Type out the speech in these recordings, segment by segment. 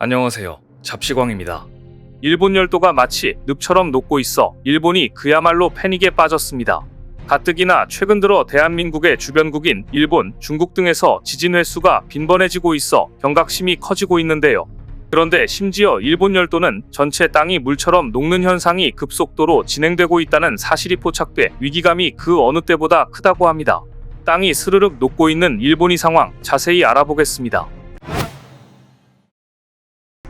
안녕하세요. 잡시광입니다. 일본 열도가 마치 늪처럼 녹고 있어 일본이 그야말로 패닉에 빠졌습니다. 가뜩이나 최근 들어 대한민국의 주변국인 일본, 중국 등에서 지진 횟수가 빈번해지고 있어 경각심이 커지고 있는데요. 그런데 심지어 일본 열도는 전체 땅이 물처럼 녹는 현상이 급속도로 진행되고 있다는 사실이 포착돼 위기감이 그 어느 때보다 크다고 합니다. 땅이 스르륵 녹고 있는 일본의 상황 자세히 알아보겠습니다.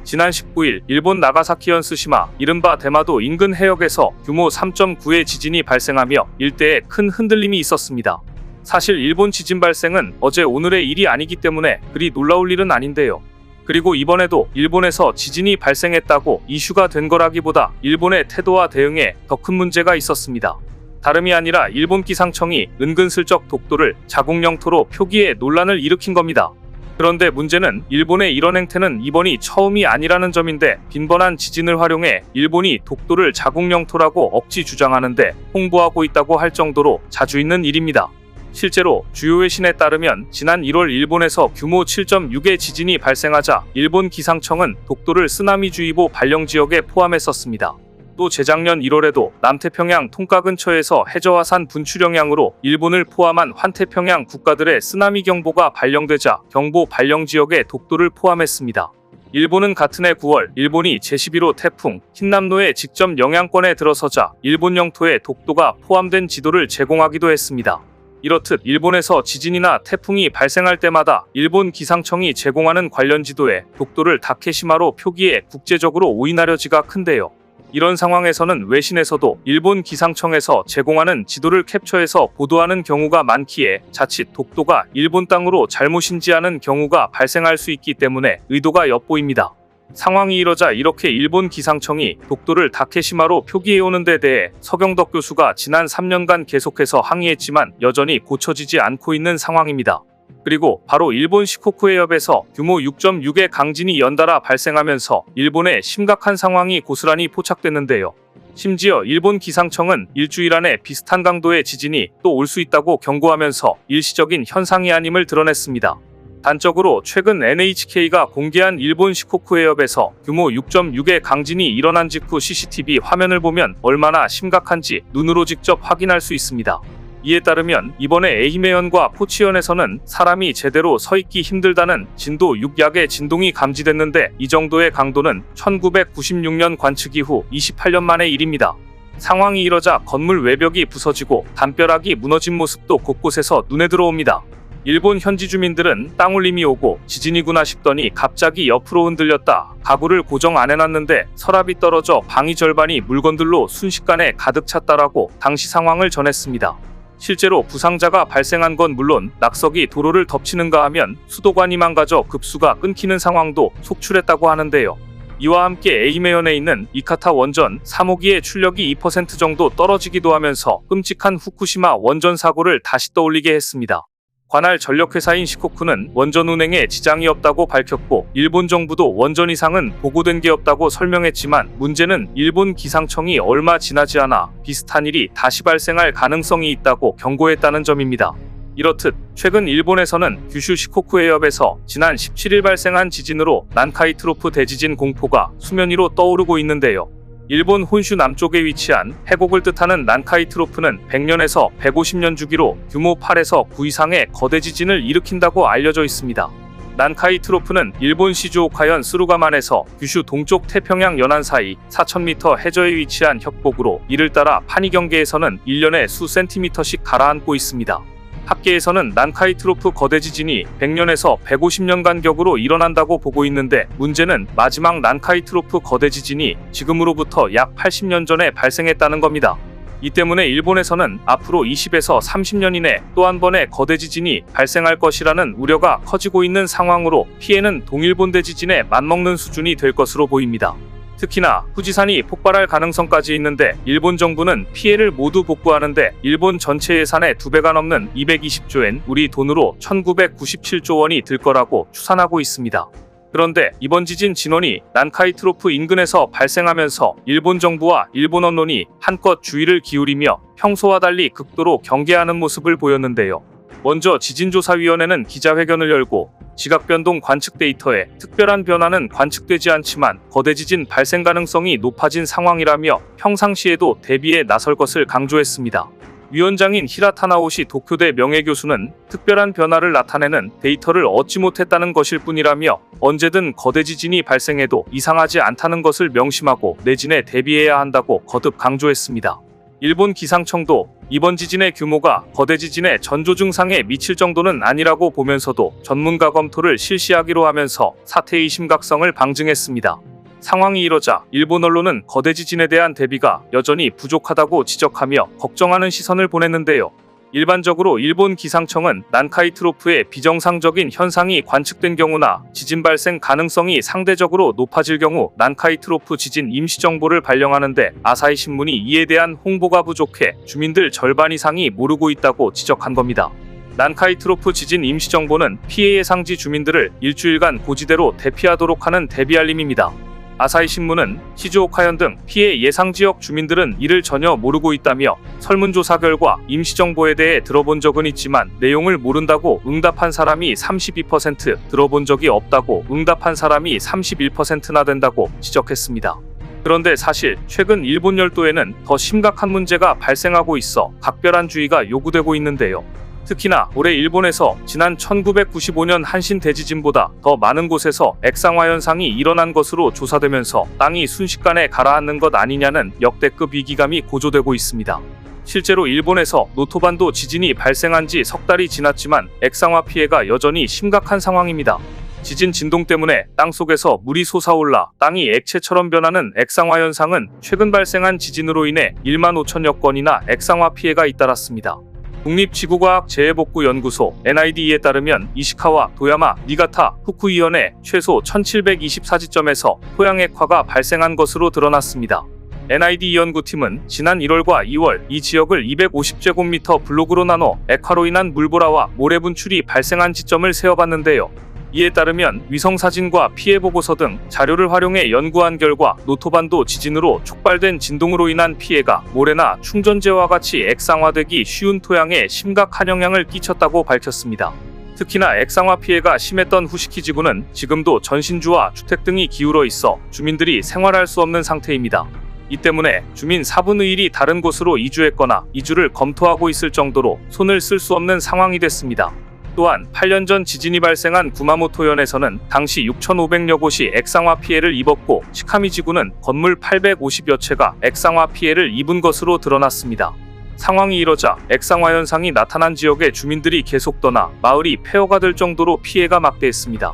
지난 19일 일본 나가사키 현스시마 이른바 대마도 인근 해역에서 규모 3.9의 지진이 발생하며 일대에 큰 흔들림이 있었습니다. 사실 일본 지진 발생은 어제 오늘의 일이 아니기 때문에 그리 놀라울 일은 아닌데요. 그리고 이번에도 일본에서 지진이 발생했다고 이슈가 된 거라기보다 일본의 태도와 대응에 더 큰 문제가 있었습니다. 다름이 아니라 일본 기상청이 은근슬쩍 독도를 자국 영토로 표기해 논란을 일으킨 겁니다. 그런데 문제는 일본의 이런 행태는 이번이 처음이 아니라는 점인데 빈번한 지진을 활용해 일본이 독도를 자국 영토라고 억지 주장하는데 홍보하고 있다고 할 정도로 자주 있는 일입니다. 실제로 주요 외신에 따르면 지난 1월 일본에서 규모 7.6의 지진이 발생하자 일본 기상청은 독도를 쓰나미주의보 발령지역에 포함했었습니다. 또 재작년 1월에도 남태평양 통가 근처에서 해저화산 분출 영향으로 일본을 포함한 환태평양 국가들의 쓰나미 경보가 발령되자 경보 발령 지역에 독도를 포함했습니다. 일본은 같은 해 9월 일본이 제11호 태풍 흰남노의 직접 영향권에 들어서자 일본 영토에 독도가 포함된 지도를 제공하기도 했습니다. 이렇듯 일본에서 지진이나 태풍이 발생할 때마다 일본 기상청이 제공하는 관련 지도에 독도를 다케시마로 표기해 국제적으로 오인하려지가 큰데요. 이런 상황에서는 외신에서도 일본 기상청에서 제공하는 지도를 캡처해서 보도하는 경우가 많기에 자칫 독도가 일본 땅으로 잘못 인지하는 경우가 발생할 수 있기 때문에 의도가 엿보입니다. 상황이 이러자 이렇게 일본 기상청이 독도를 다케시마로 표기해오는 데 대해 서경덕 교수가 지난 3년간 계속해서 항의했지만 여전히 고쳐지지 않고 있는 상황입니다. 그리고 바로 일본 시코쿠 해협에서 규모 6.6의 강진이 연달아 발생하면서 일본의 심각한 상황이 고스란히 포착됐는데요. 심지어 일본 기상청은 일주일 안에 비슷한 강도의 지진이 또 올 수 있다고 경고하면서 일시적인 현상이 아님을 드러냈습니다. 단적으로 최근 NHK가 공개한 일본 시코쿠 해협에서 규모 6.6의 강진이 일어난 직후 CCTV 화면을 보면 얼마나 심각한지 눈으로 직접 확인할 수 있습니다. 이에 따르면 이번에 에히메현과 포치현에서는 사람이 제대로 서 있기 힘들다는 진도 6약의 진동이 감지됐는데 이 정도의 강도는 1996년 관측 이후 28년 만의 일입니다. 상황이 이러자 건물 외벽이 부서지고 담벼락이 무너진 모습도 곳곳에서 눈에 들어옵니다. 일본 현지 주민들은 땅울림이 오고 지진이구나 싶더니 갑자기 옆으로 흔들렸다. 가구를 고정 안 해놨는데 서랍이 떨어져 방이 절반이 물건들로 순식간에 가득 찼다라고 당시 상황을 전했습니다. 실제로 부상자가 발생한 건 물론 낙석이 도로를 덮치는가 하면 수도관이 망가져 급수가 끊기는 상황도 속출했다고 하는데요. 이와 함께 에이메현에 있는 이카타 원전 3호기의 출력이 2% 정도 떨어지기도 하면서 끔찍한 후쿠시마 원전 사고를 다시 떠올리게 했습니다. 관할 전력회사인 시코쿠는 원전 운행에 지장이 없다고 밝혔고 일본 정부도 원전 이상은 보고된 게 없다고 설명했지만 문제는 일본 기상청이 얼마 지나지 않아 비슷한 일이 다시 발생할 가능성이 있다고 경고했다는 점입니다. 이렇듯 최근 일본에서는 규슈 시코쿠 해협에서 지난 17일 발생한 지진으로 난카이 트로프 대지진 공포가 수면 위로 떠오르고 있는데요. 일본 혼슈 남쪽에 위치한 해곡을 뜻하는 난카이 트로프는 100년에서 150년 주기로 규모 8에서 9 이상의 거대 지진을 일으킨다고 알려져 있습니다. 난카이 트로프는 일본 시즈오카현 스루가만에서 규슈 동쪽 태평양 연안 사이 4000m 해저에 위치한 협곡으로 이를 따라 파니경계에서는 1년에 수 센티미터씩 가라앉고 있습니다. 학계에서는 난카이 트로프 거대 지진이 100년에서 150년 간격으로 일어난다고 보고 있는데 문제는 마지막 난카이 트로프 거대 지진이 지금으로부터 약 80년 전에 발생했다는 겁니다. 이 때문에 일본에서는 앞으로 20에서 30년 이내 또 한 번의 거대 지진이 발생할 것이라는 우려가 커지고 있는 상황으로 피해는 동일본 대지진에 맞먹는 수준이 될 것으로 보입니다. 특히나 후지산이 폭발할 가능성까지 있는데 일본 정부는 피해를 모두 복구하는데 일본 전체 예산의 2배가 넘는 220조엔 우리 돈으로 1997조 원이 들 거라고 추산하고 있습니다. 그런데 이번 지진 진원이 난카이 트로프 인근에서 발생하면서 일본 정부와 일본 언론이 한껏 주의를 기울이며 평소와 달리 극도로 경계하는 모습을 보였는데요. 먼저 지진조사위원회는 기자회견을 열고 지각변동 관측 데이터에 특별한 변화는 관측되지 않지만 거대 지진 발생 가능성이 높아진 상황이라며 평상시에도 대비에 나설 것을 강조했습니다. 위원장인 히라타나오시 도쿄대 명예교수는 특별한 변화를 나타내는 데이터를 얻지 못했다는 것일 뿐이라며 언제든 거대 지진이 발생해도 이상하지 않다는 것을 명심하고 내진에 대비해야 한다고 거듭 강조했습니다. 일본 기상청도 이번 지진의 규모가 거대 지진의 전조 증상에 미칠 정도는 아니라고 보면서도 전문가 검토를 실시하기로 하면서 사태의 심각성을 방증했습니다. 상황이 이러자 일본 언론은 거대 지진에 대한 대비가 여전히 부족하다고 지적하며 걱정하는 시선을 보냈는데요. 일반적으로 일본 기상청은 난카이 트로프의 비정상적인 현상이 관측된 경우나 지진 발생 가능성이 상대적으로 높아질 경우 난카이 트로프 지진 임시정보를 발령하는데 아사히 신문이 이에 대한 홍보가 부족해 주민들 절반 이상이 모르고 있다고 지적한 겁니다. 난카이 트로프 지진 임시정보는 피해 예상지 주민들을 일주일간 고지대로 대피하도록 하는 대비 알림입니다. 아사히 신문은 시즈오카현 등 피해 예상 지역 주민들은 이를 전혀 모르고 있다며 설문조사 결과 임시정보에 대해 들어본 적은 있지만 내용을 모른다고 응답한 사람이 32%, 들어본 적이 없다고 응답한 사람이 31%나 된다고 지적했습니다. 그런데 사실 최근 일본 열도에는 더 심각한 문제가 발생하고 있어 각별한 주의가 요구되고 있는데요. 특히나 올해 일본에서 지난 1995년 한신 대지진보다 더 많은 곳에서 액상화 현상이 일어난 것으로 조사되면서 땅이 순식간에 가라앉는 것 아니냐는 역대급 위기감이 고조되고 있습니다. 실제로 일본에서 노토반도 지진이 발생한 지 석 달이 지났지만 액상화 피해가 여전히 심각한 상황입니다. 지진 진동 때문에 땅속에서 물이 솟아올라 땅이 액체처럼 변하는 액상화 현상은 최근 발생한 지진으로 인해 1만 5천여 건이나 액상화 피해가 잇따랐습니다. 국립지구과학재해복구연구소 NID에 따르면 이시카와, 도야마, 니가타, 후쿠이현에 최소 1724지점에서 토양 액화가 발생한 것으로 드러났습니다. NID 연구팀은 지난 1월과 2월 이 지역을 250제곱미터 블록으로 나눠 액화로 인한 물보라와 모래 분출이 발생한 지점을 세어봤는데요. 이에 따르면 위성사진과 피해보고서 등 자료를 활용해 연구한 결과 노토반도 지진으로 촉발된 진동으로 인한 피해가 모래나 충전재와 같이 액상화되기 쉬운 토양에 심각한 영향을 끼쳤다고 밝혔습니다. 특히나 액상화 피해가 심했던 후시키지구는 지금도 전신주와 주택 등이 기울어 있어 주민들이 생활할 수 없는 상태입니다. 이 때문에 주민 4분의 1이 다른 곳으로 이주했거나 이주를 검토하고 있을 정도로 손을 쓸 수 없는 상황이 됐습니다. 또한 8년 전 지진이 발생한 구마모토현에서는 당시 6,500여 곳이 액상화 피해를 입었고 시카미지구는 건물 850여 채가 액상화 피해를 입은 것으로 드러났습니다. 상황이 이러자 액상화 현상이 나타난 지역의 주민들이 계속 떠나 마을이 폐허가 될 정도로 피해가 막대했습니다.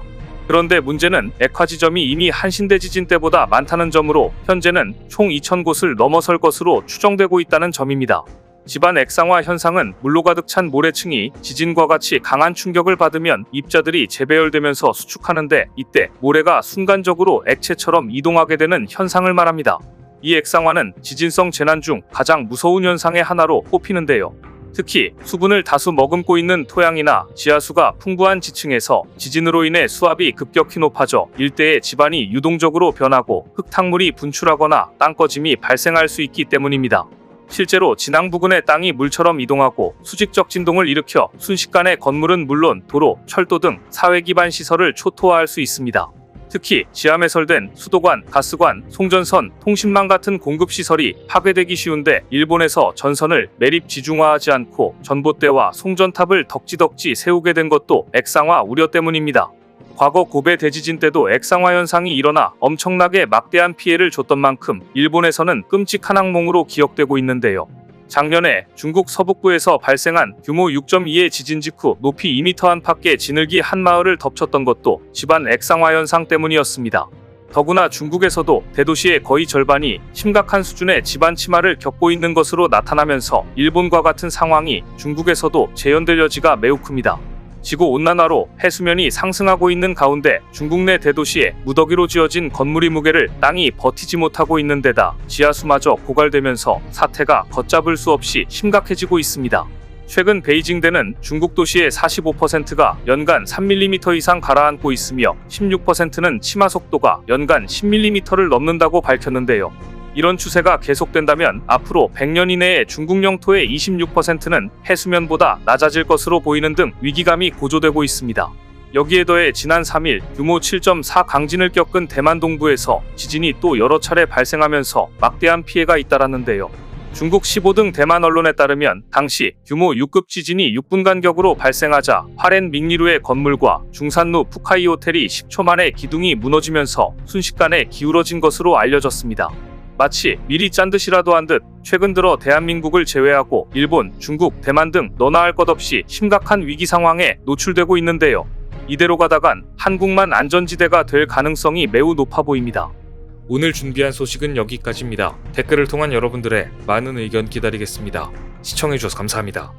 그런데 문제는 액화 지점이 이미 한신대지진 때보다 많다는 점으로 현재는 총 2,000곳을 넘어설 것으로 추정되고 있다는 점입니다. 집안 액상화 현상은 물로 가득 찬 모래층이 지진과 같이 강한 충격을 받으면 입자들이 재배열되면서 수축하는데 이때 모래가 순간적으로 액체처럼 이동하게 되는 현상을 말합니다. 이 액상화는 지진성 재난 중 가장 무서운 현상의 하나로 꼽히는데요. 특히 수분을 다수 머금고 있는 토양이나 지하수가 풍부한 지층에서 지진으로 인해 수압이 급격히 높아져 일대의 지반이 유동적으로 변하고 흙탕물이 분출하거나 땅꺼짐이 발생할 수 있기 때문입니다. 실제로 진앙 부근의 땅이 물처럼 이동하고 수직적 진동을 일으켜 순식간에 건물은 물론 도로, 철도 등 사회 기반 시설을 초토화할 수 있습니다. 특히 지하매설된 수도관, 가스관, 송전선, 통신망 같은 공급시설이 파괴되기 쉬운데 일본에서 전선을 매립 지중화하지 않고 전봇대와 송전탑을 덕지덕지 세우게 된 것도 액상화 우려 때문입니다. 과거 고베 대지진 때도 액상화 현상이 일어나 엄청나게 막대한 피해를 줬던 만큼 일본에서는 끔찍한 악몽으로 기억되고 있는데요. 작년에 중국 서북부에서 발생한 규모 6.2의 지진 직후 높이 2m 안팎의 진흙이 한 마을을 덮쳤던 것도 집안 액상화 현상 때문이었습니다. 더구나 중국에서도 대도시의 거의 절반이 심각한 수준의 집안 침하를 겪고 있는 것으로 나타나면서 일본과 같은 상황이 중국에서도 재현될 여지가 매우 큽니다. 지구온난화로 해수면이 상승하고 있는 가운데 중국 내 대도시에 무더기로 지어진 건물의 무게를 땅이 버티지 못하고 있는 데다 지하수마저 고갈되면서 사태가 걷잡을 수 없이 심각해지고 있습니다. 최근 베이징대는 중국 도시의 45%가 연간 3mm 이상 가라앉고 있으며 16%는 침하 속도가 연간 10mm를 넘는다고 밝혔는데요. 이런 추세가 계속된다면 앞으로 100년 이내에 중국 영토의 26%는 해수면보다 낮아질 것으로 보이는 등 위기감이 고조되고 있습니다. 여기에 더해 지난 3일 규모 7.4 강진을 겪은 대만 동부에서 지진이 또 여러 차례 발생하면서 막대한 피해가 잇따랐는데요. 중국 시보 등 대만 언론에 따르면 당시 규모 6급 지진이 6분 간격으로 발생하자 화롄 밍리루의 건물과 중산루 푸카이 호텔이 10초 만에 기둥이 무너지면서 순식간에 기울어진 것으로 알려졌습니다. 마치 미리 짠 듯이라도 한 듯 최근 들어 대한민국을 제외하고 일본, 중국, 대만 등 너나 할 것 없이 심각한 위기 상황에 노출되고 있는데요. 이대로 가다간 한국만 안전지대가 될 가능성이 매우 높아 보입니다. 오늘 준비한 소식은 여기까지입니다. 댓글을 통한 여러분들의 많은 의견 기다리겠습니다. 시청해주셔서 감사합니다.